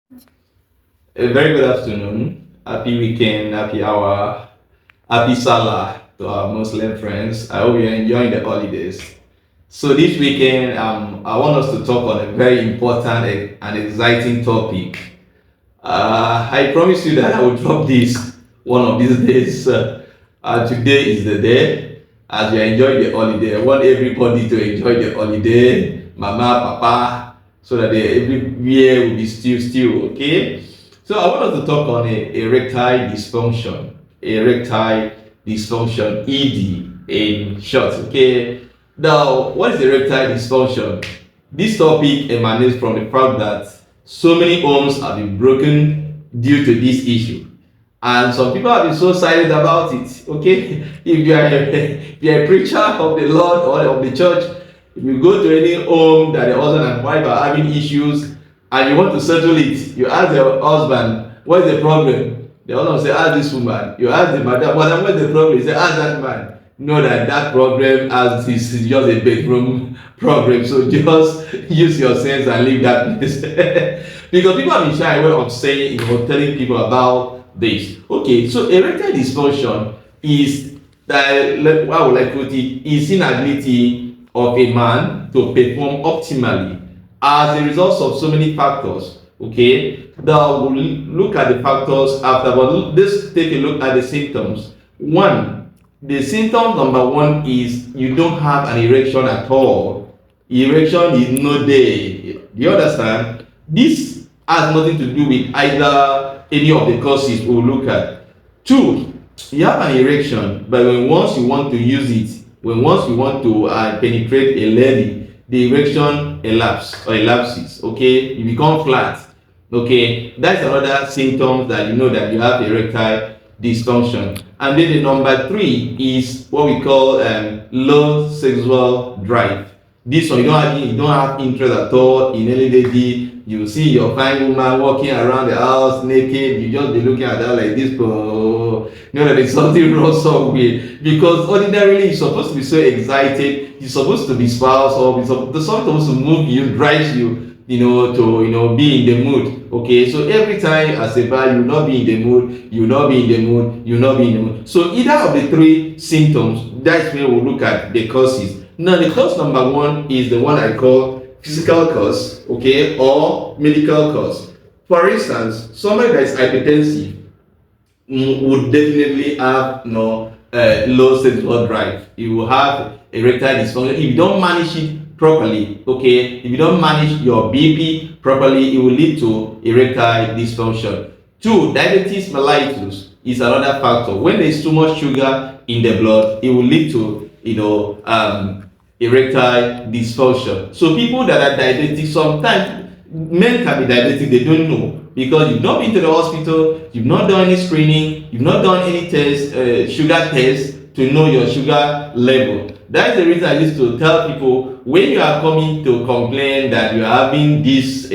A very good afternoon. Happy weekend, happy hour, happy Salah to our Muslim friends. I hope you're enjoying the holidays. So this weekend, I want us to talk on a very important and exciting topic. I promise you that I will drop this one of these days. Today is the day. As you enjoy the holiday, I want everybody to enjoy the holiday. Mama, papa, so that everywhere will be still, okay? So I want us to talk on erectile dysfunction. Erectile dysfunction, ED in short, okay? Now, what is erectile dysfunction? This topic emanates from the fact that so many homes have been broken due to this issue. And some people have been so silent about it. Okay, if you are a preacher of the Lord or of the church, if you go to any home that the husband and wife are having issues and you want to settle it, you ask the husband, what is the problem? The husband will say, ask this woman. You ask the madam, what is the problem? He say, ask that man. Know that that problem as is just a bedroom problem. So just use your sense and leave that place. Because people have been shy away of saying, telling people about this. Okay, so erectile dysfunction is that, how would I put it, is inability of a man to perform optimally as a result of so many factors. Okay, now we'll look at the factors after, but let's take a look at the symptoms. The symptom number one is you don't have an erection at all. Erection is no there. Do you understand? This has nothing to do with either any of the causes we'll look at. Two, you have an erection, but when once you want to use it, when once you want to penetrate a lady, the erection elapses. Okay, you become flat. Okay, that's another symptom that you know that you have erectile dysfunction. And then the number three is what we call low sexual drive. This one, you don't have interest at all in any lady. You see your fine woman walking around the house naked, you just be looking at her like this. Oh, you know that there's something wrong somewhere. Because ordinarily you're supposed to be so excited, you're supposed to be spouse, or there's something supposed to move you, drive you, to be in the mood. Okay, so every time as a guy, you will not be in the mood, you will not be in the mood, you will not be in the mood. So either of the three symptoms, that's where we'll look at the causes. Now the cause number one is the one I call physical cause, okay, or medical cause. For instance, somebody that is hypertensive would definitely have low sexual drive. You will have erectile dysfunction if you don't manage it properly. Okay, if you don't manage your BP properly, it will lead to erectile dysfunction. Two, diabetes mellitus is another factor. When there is too much sugar in the blood, it will lead to erectile dysfunction. So people that are diabetic, sometimes men can be diabetic, they don't know, because you've not been to the hospital, you've not done any screening, you've not done any test, sugar test to know your sugar level. That's the reason I used to tell people, when you are coming to complain that you are having this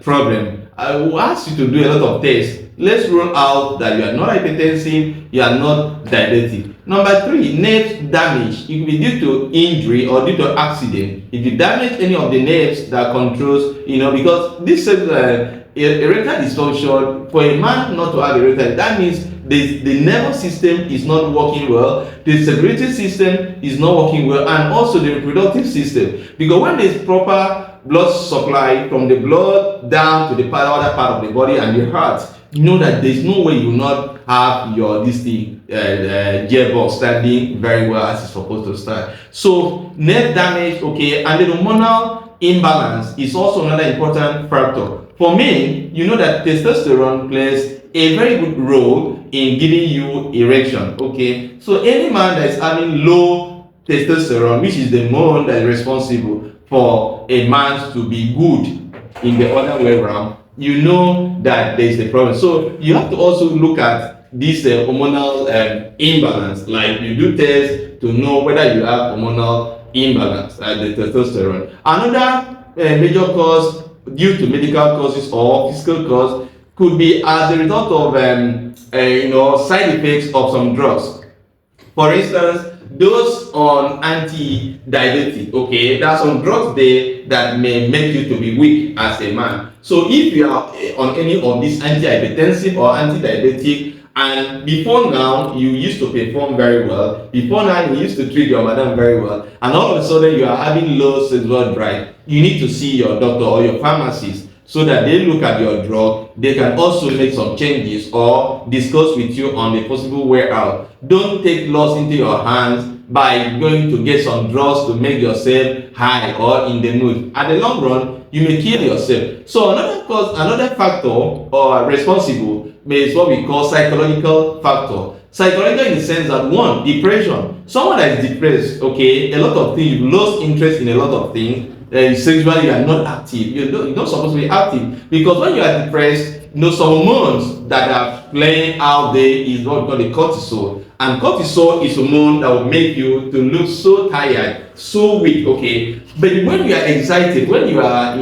problem, I will ask you to do a lot of tests. Let's rule out that you are not hypertensive, you are not diabetic. Number three, nerve damage. It could be due to injury or due to accident. If you damage any of the nerves that controls, because this erectile dysfunction, for a man not to have erectile, that means the nervous system is not working well, the circulatory system is not working well, and also the reproductive system. Because when there is proper blood supply from the blood down to the other part of the body and the heart, you know that there's no way you will not have your gearbox standing very well as it's supposed to stand. So nerve damage, okay, and the hormonal imbalance is also another important factor. For men, you know that testosterone plays a very good role in giving you erection. Okay, so any man that is having low testosterone, which is the hormone that is responsible for a man to be good in the other way around, you know that there is a problem. So you have to also look at this hormonal imbalance. Like you do tests to know whether you have hormonal imbalance, the testosterone. Another major cause due to medical causes or physical cause could be as a result of side effects of some drugs. For instance, those on anti-diabetic, okay, there are some drugs there that may make you to be weak as a man. So if you are on any of these antihypertensive or anti-diabetic, and before now you used to perform very well, before now you used to treat your madam very well, and all of a sudden you are having low sexual drive, you need to see your doctor or your pharmacist so that they look at your drug. They can also make some changes or discuss with you on the possible way out. Don't take laws into your hands by going to get some drugs to make yourself high or in the mood. At the long run, you may kill yourself. So another factor or responsible is what we call psychological factor. Psychological in the sense that, one, depression. Someone that is depressed, okay, a lot of things, you've lost interest in a lot of things. Sexually, you are not active. You're not supposed to be active, because when you are depressed, some hormones that are playing out there is what we call the cortisol. And cortisol is a hormone that will make you to look so tired, so weak, okay? But when you are excited, when you are,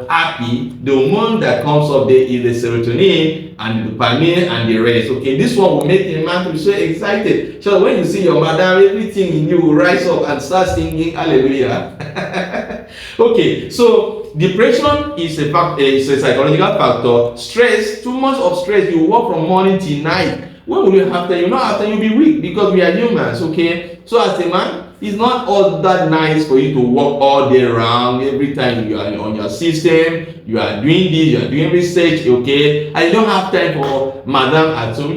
happy, the hormone that comes up there is the serotonin and the dopamine and the rest, okay? This one will make a man to be so excited. So when you see your mother, everything in you will rise up and start singing hallelujah. Okay, so depression is a psychological factor. Stress, too much of stress, you work from morning till night. When will you have time? You'll be weak, because we are humans, okay? So as a man, it's not all that nice for you to work all day round. Every time you are on your system, you are doing this, you are doing research, okay? And you don't have time for madam at home.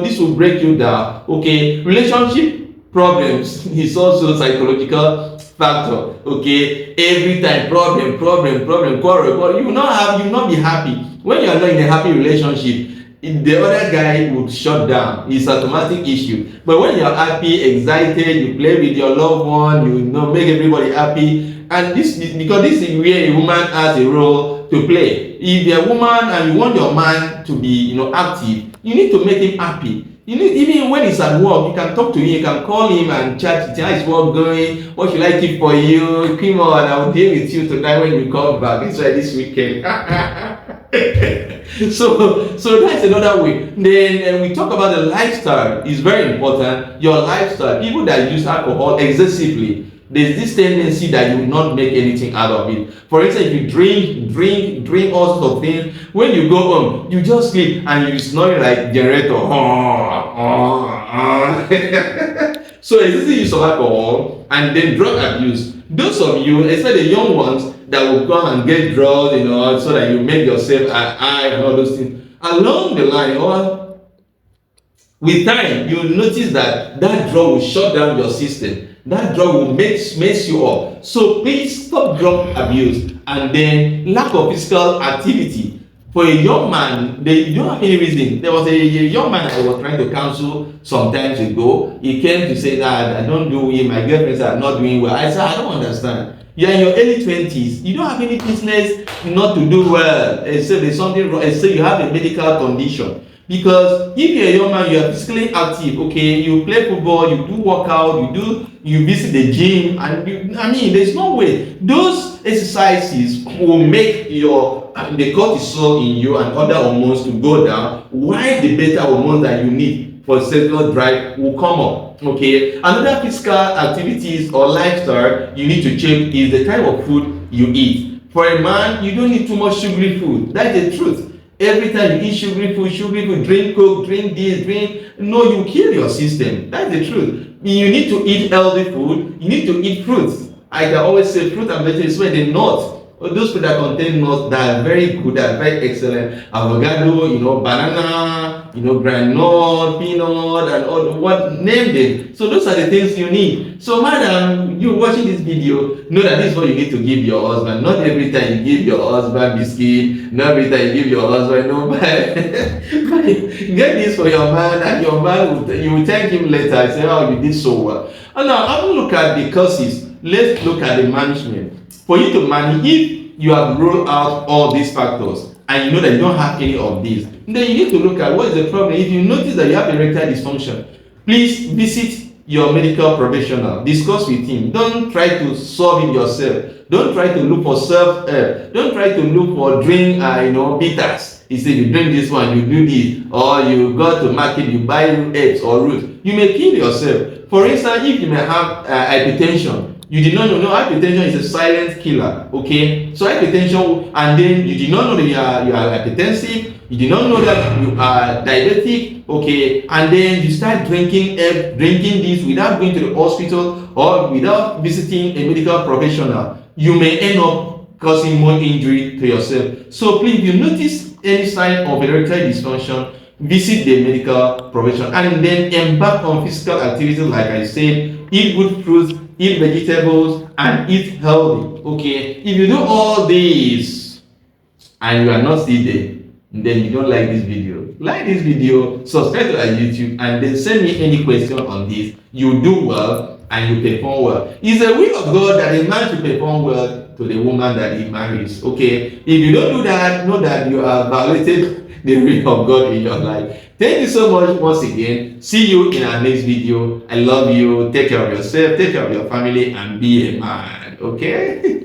This will break you down, okay? Relationship problems is also psychological factor, okay? Every time problem, quarrel, you will not be happy. When you are not in a happy relationship, the other guy would shut down. It's an automatic issue. But when you're happy, excited, you play with your loved one, you make everybody happy. And this is because this is where a woman has a role to play. If you're a woman and you want your man to be active, you need to make him happy. Even when he's at work, you can talk to him, you can call him and chat. How is work going? What should I keep for you? Come on, I will deal with you tonight when you come back. This is this weekend. So that's another way. Then we talk about the lifestyle. It's very important. Your lifestyle. People that use alcohol excessively, there's this tendency that you will not make anything out of it. For instance, if you drink all sorts of things, when you go home, you just sleep and you snore like generator. So excessive use of alcohol and then drug abuse. Those of you, especially the young ones, that will go and get drugs, so that you make yourself high and all those things. Along the line, or with time, you will notice that drug will shut down your system. That drug will mess you up. So please stop drug abuse. And then lack of physical activity. For a young man, you don't have any reason. There was a young man I was trying to counsel some times ago. He came to say that I don't do it, my girlfriends are not doing well. I said, I don't understand. You're in your early 20s. You don't have any business not to do well, except there's something wrong, except you have a medical condition. Because if you're a young man, you are physically active, okay, you play football, you do workout, you visit the gym, and there's no way. Those exercises will make the cortisol in you and other hormones to go down, while the beta hormones that you need for sexual drive will come up. Okay, another physical activities or lifestyle you need to check is the type of food you eat. For a man, you don't need too much sugary food. That's the truth. Every time you eat sugary food, drink Coke, drink this, you kill your system. That's the truth. You need to eat healthy food. You need to eat fruits. I can always say fruit and vegetables when they're nuts. Those food that contain nuts that are very good, that are very excellent. Avocado, banana, granite, peanut, and all name them. So those are the things you need. So madam, you watching this video, know that this is what you need to give your husband. Not every time you give your husband biscuit, not every time you give your husband get this for your man, and your man you will thank him later and say, oh, you did so well. And now have a look at the causes. Let's look at the management. For you to manage, if you have ruled out all these factors and you know that you don't have any of these, then you need to look at what is the problem. If you notice that you have erectile dysfunction, please visit your medical professional. Discuss with him. Don't try to solve it yourself. Don't try to look for self-help. Don't try to look for drink, bitters. He said you drink this one, you do this, or you go to market, you buy herbs or roots. You may kill yourself. For instance, if you may have hypertension, You did not know. No, hypertension is a silent killer. Okay, so hypertension, and then you did not know that you are hypertensive. You did not know that you are diabetic. Okay, and then you start drinking this without going to the hospital or without visiting a medical professional. You may end up causing more injury to yourself. So please, if you notice any sign of erectile dysfunction, visit the medical professional and then embark on physical activities like I said. Eat good fruits, eat vegetables, and eat healthy. Okay, if you do all this and you are not still there, then you don't like this video, subscribe to our YouTube, and then send me any question on this. You do well and you perform well. It's the will of God that a man should perform well to the woman that he marries. Okay, if you don't do that, know that you have violated the will of God in your life. Thank you so much once again. See you in our next video. I love you. Take care of yourself, take care of your family, and be a man. Okay.